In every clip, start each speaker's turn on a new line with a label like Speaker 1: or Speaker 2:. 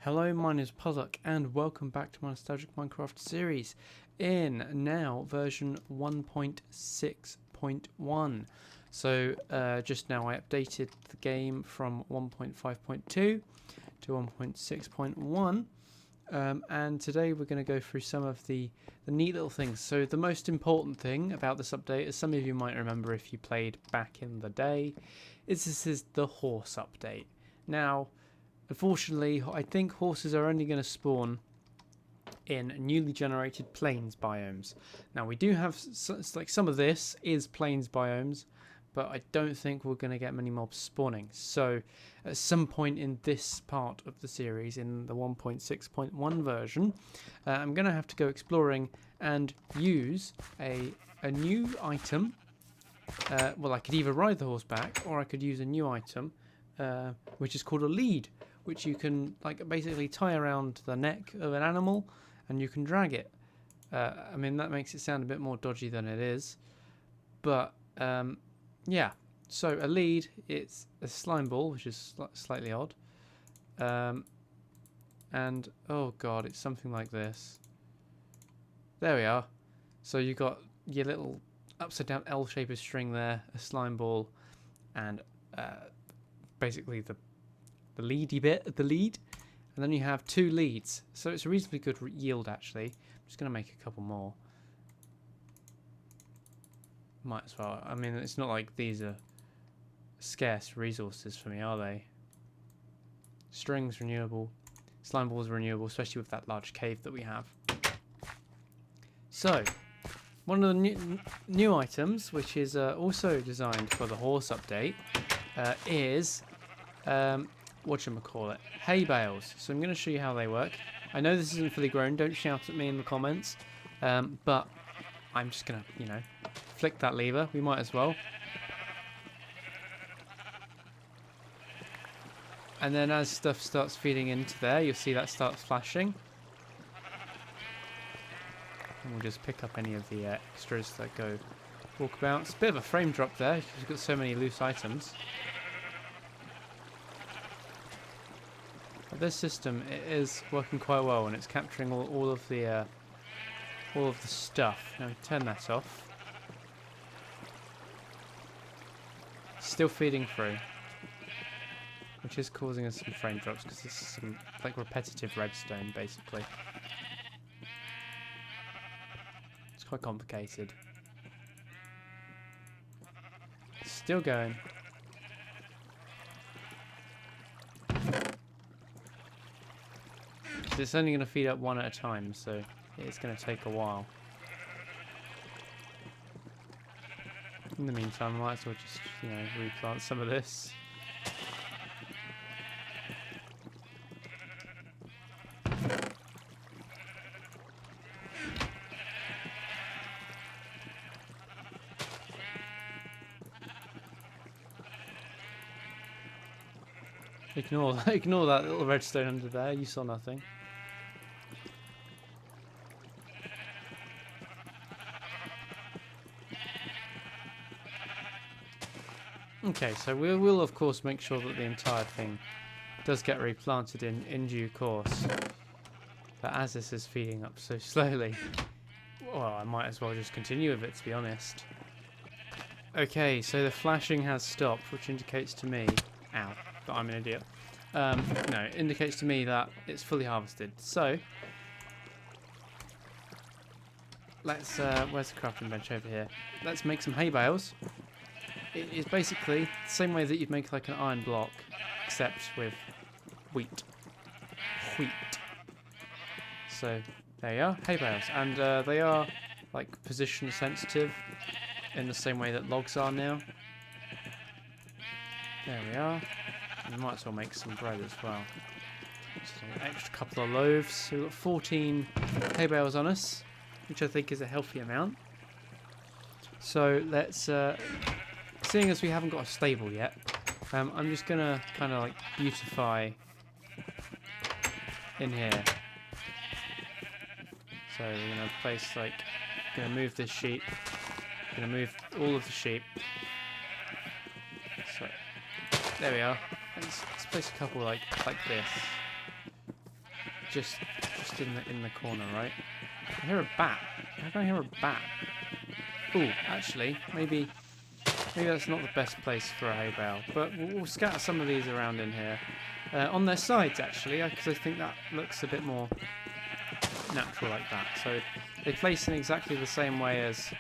Speaker 1: Hello, my name is Puddleduck and welcome back to my Nostalgic Minecraft series in now version 1.6.1. So just now I updated the game from 1.5.2 to 1.6.1 and today we're going to go through some of the neat little things. So the most important thing about this update, as some of you might remember if you played back in the day, is this is the horse update. Now unfortunately, I think horses are only going to spawn in newly generated plains biomes. Now, we do have, some of this is plains biomes, but I don't think we're going to get many mobs spawning. So, at some point in this part of the series, in the 1.6.1 version, I'm going to have to go exploring and use a new item. Well, I could either ride the horse back, or I could use a new item, which is called a lead, which you can basically tie around the neck of an animal and you can drag it. I mean, that makes it sound a bit more dodgy than it is, but yeah. So a lead, it's a slime ball, which is slightly odd, and oh god, it's something like this. There we are. So you got your little upside down L shape of string there, a slime ball, and basically the leady bit of the lead, and then you have two leads, so it's a reasonably good yield actually. I'm just going to make a couple more. Might as well. I mean, it's not like these are scarce resources for me, are they? Strings renewable, slime balls renewable, especially with that large cave that we have. So one of the new items, which is also designed for the horse update, is whatchamacallit, hay bales. So I'm going to show you how they work. I know this isn't fully grown, don't shout at me in the comments, but I'm just going to, flick that lever. We might as well. And then as stuff starts feeding into there, you'll see that starts flashing. And we'll just pick up any of the extras that go walkabout. It's a bit of a frame drop there because you've got so many loose items. This system is working quite well, and it's capturing all of the stuff. Now turn that off. Still feeding through, which is causing us some frame drops because this is some repetitive redstone basically. It's quite complicated. Still going. It's only going to feed up one at a time, so it's going to take a while. In the meantime, I might as well just, replant some of this. Ignore that little redstone under there, you saw nothing. Okay, so we will of course make sure that the entire thing does get replanted in due course. But as this is feeding up so slowly, well, I might as well just continue with it, to be honest. Okay, so the flashing has stopped, which indicates to me, ow, that I'm an idiot. No, it indicates to me that it's fully harvested. So let's where's the crafting bench? Over here. Let's make some hay bales. It is basically the same way that you'd make an iron block, except with wheat. So there you are, hay bales, and they are position sensitive in the same way that logs are now. There we are. And we might as well make some bread as well. So an extra couple of loaves. So we've got 14 hay bales on us, which I think is a healthy amount. So let's. Seeing as we haven't got a stable yet, I'm just gonna kind of beautify in here. So we're gonna place gonna move this sheep, gonna move all of the sheep. So there we are. Let's place a couple like this. just in the corner, right? I hear a bat. How can I hear a bat? Ooh, actually, maybe that's not the best place for a hay bale, but we'll scatter some of these around in here. On their sides, actually, because I think that looks a bit more natural like that. So they place in exactly the same way as...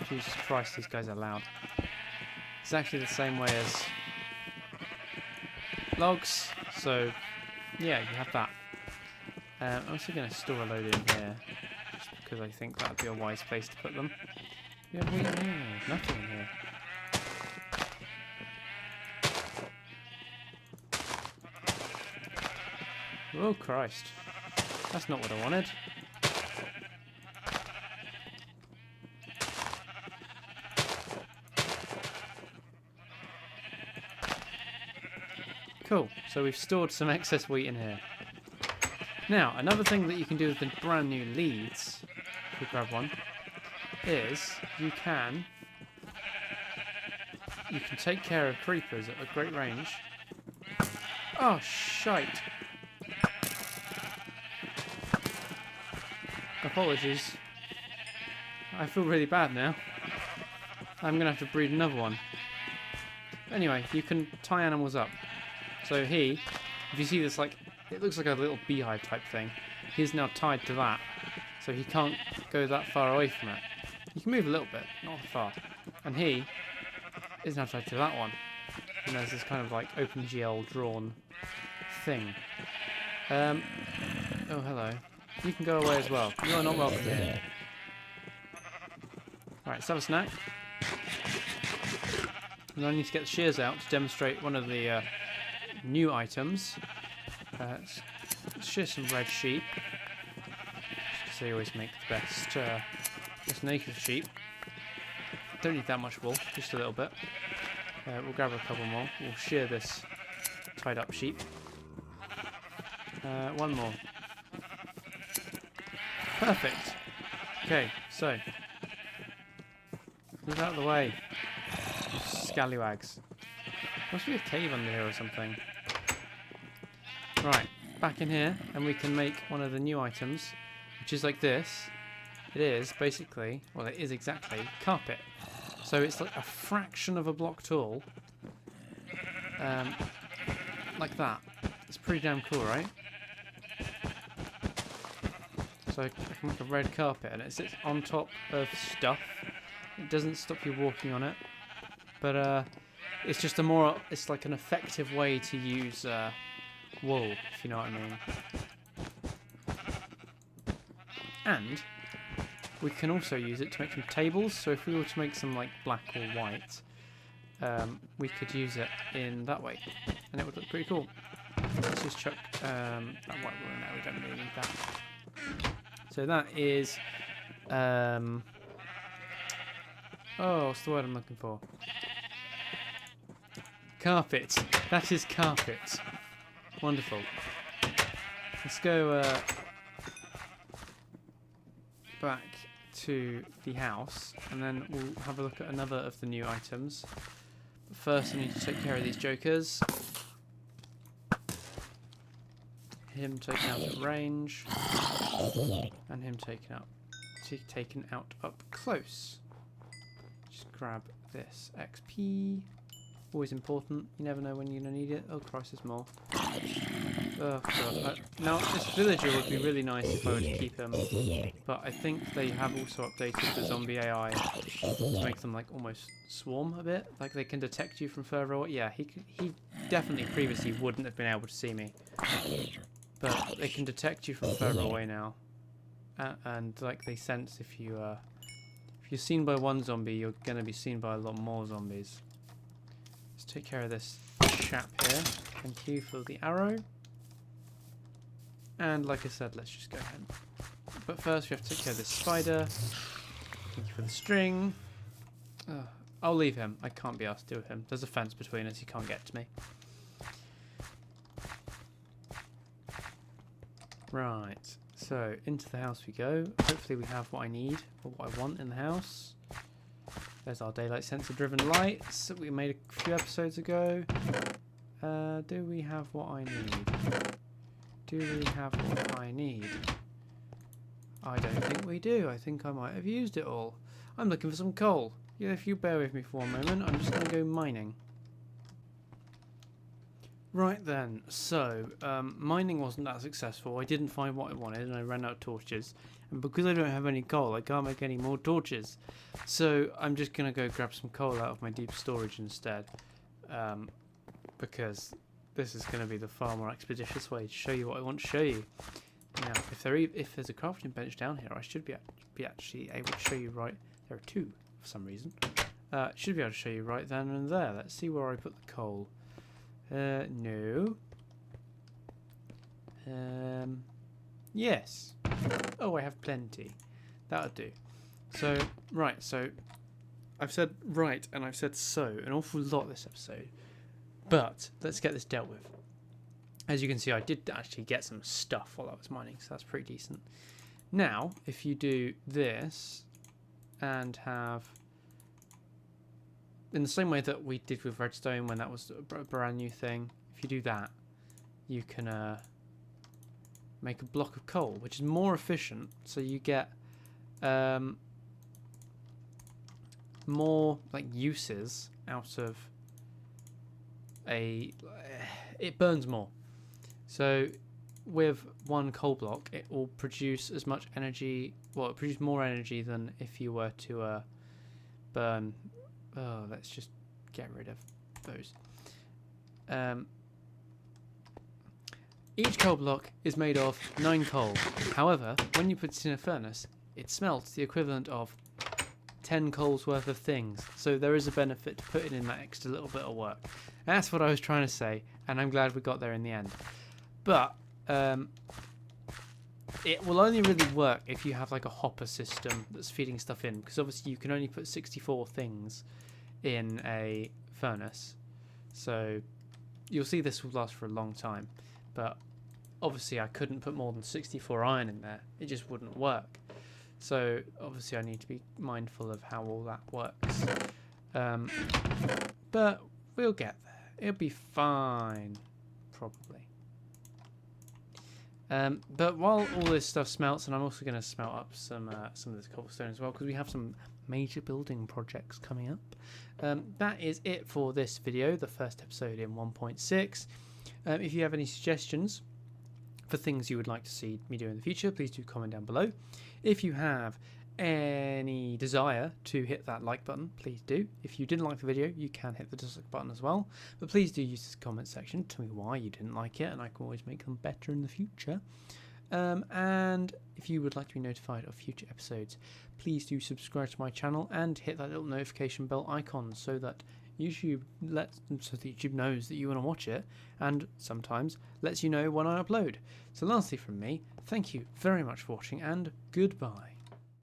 Speaker 1: Jesus Christ, these guys are loud. Exactly the same way as logs. So, yeah, you have that. I'm also going to store a load in here, just because I think that would be a wise place to put them. Yeah, nothing in here. Oh Christ, that's not what I wanted. Cool, so we've stored some excess wheat in here. Now, another thing that you can do with the brand new leads, if we grab one, is you can take care of creepers at a great range. Oh, shite. Apologies. I feel really bad now. I'm going to have to breed another one. Anyway, you can tie animals up. So if you see this, like, it looks like a little beehive type thing. He's now tied to that, so he can't go that far away from it. You can move a little bit, not far. And he is now tied to that one. And there's this kind of like OpenGL drawn thing. Oh, hello. You can go away as well. You are not welcome here. Right, let's have a snack. And I need to get the shears out to demonstrate one of the new items. Let's shear some red sheep. Because they always make the best naked sheep. Don't need that much wool, just a little bit. We'll grab a couple more. We'll shear this tied up sheep. One more. Perfect. Okay, so move out of the way. Scallywags. Must be a cave under here or something. Right, back in here, and we can make one of the new items, which is like this. It is basically, well, it is exactly carpet. So it's like a fraction of a block tall, like that. It's pretty damn cool, right? So I can make a red carpet, and it sits on top of stuff. It doesn't stop you walking on it, but it's just it's like an effective way to use wool, if you know what I mean. And we can also use it to make some tables. So if we were to make some like black or white, we could use it in that way, and it would look pretty cool. Let's just chuck that white wool in there. We don't really need that. So that is, oh, what's the word I'm looking for? Carpet. That is carpet. Wonderful. Let's go back to the house, and then we'll have a look at another of the new items. But first I need to take care of these jokers. Him taken out at range, and him taken out up close. Just grab this XP. Always important. You never know when you're gonna need it. Oh Christ, there's more. Oh god. Now this villager would be really nice if I were to keep him, but I think they have also updated the zombie AI to make them like almost swarm a bit. Like they can detect you from further away. Yeah, he definitely previously wouldn't have been able to see me. But they can detect you from further away now, and like they sense if you're seen by one zombie, you're gonna be seen by a lot more zombies. Let's take care of this chap here. Thank you for the arrow. And like I said, let's just go ahead. But first, we have to take care of this spider. Thank you for the string. I'll leave him. I can't be asked to deal with him. There's a fence between us. He can't get to me. Right, so into the house we go. Hopefully we have what I need, or what I want in the house. There's our daylight sensor driven lights that we made a few episodes ago. Do we have what I need? Do we have what I need? I don't think we do. I think I might have used it all. I'm looking for some coal. Yeah, if you bear with me for one moment, I'm just going to go mining. Right then, so mining wasn't that successful. I didn't find what I wanted and I ran out of torches. And because I don't have any coal, I can't make any more torches. So I'm just going to go grab some coal out of my deep storage instead. Because this is going to be the far more expeditious way to show you what I want to show you. Now, if there's a crafting bench down here, I should be actually able to show you right. There are two for some reason. Should be able to show you right then and there. Let's see where I put the coal. No. Yes. Oh, I have plenty. That'll do. So, right, so I've said right and I've said so an awful lot this episode. But let's get this dealt with. As you can see, I did actually get some stuff while I was mining, so that's pretty decent. Now, if you do this and have, in the same way that we did with redstone when that was a brand new thing, if you do that, you can make a block of coal, which is more efficient, so you get more like uses out of it burns more. So with one coal block, it will produce as much energy, well, it produces more energy than if you were to burn. Oh, let's just get rid of those. Each coal block is made of 9 coal. However, when you put it in a furnace, it smelts the equivalent of 10 coals worth of things. So there is a benefit to putting in that extra little bit of work. That's what I was trying to say, and I'm glad we got there in the end. But it will only really work if you have like a hopper system that's feeding stuff in, because obviously you can only put 64 things in a furnace. So you'll see this will last for a long time, but obviously I couldn't put more than 64 iron in there. It just wouldn't work. So obviously I need to be mindful of how all that works. But we'll get there. It'll be fine, probably. But while all this stuff smelts, and I'm also going to smelt up some of this cobblestone as well, because we have some major building projects coming up. That is it for this video, the first episode in 1.6. If you have any suggestions for things you would like to see me do in the future, please do comment down below. If you have any desire to hit that like button, please do. If you didn't like the video, you can hit the dislike button as well, but please do use this comment section to tell me why you didn't like it, and I can always make them better in the future. And if you would like to be notified of future episodes, please do subscribe to my channel and hit that little notification bell icon so that YouTube knows that you want to watch it, and sometimes lets you know when I upload. So lastly from me, thank you very much for watching, and goodbye.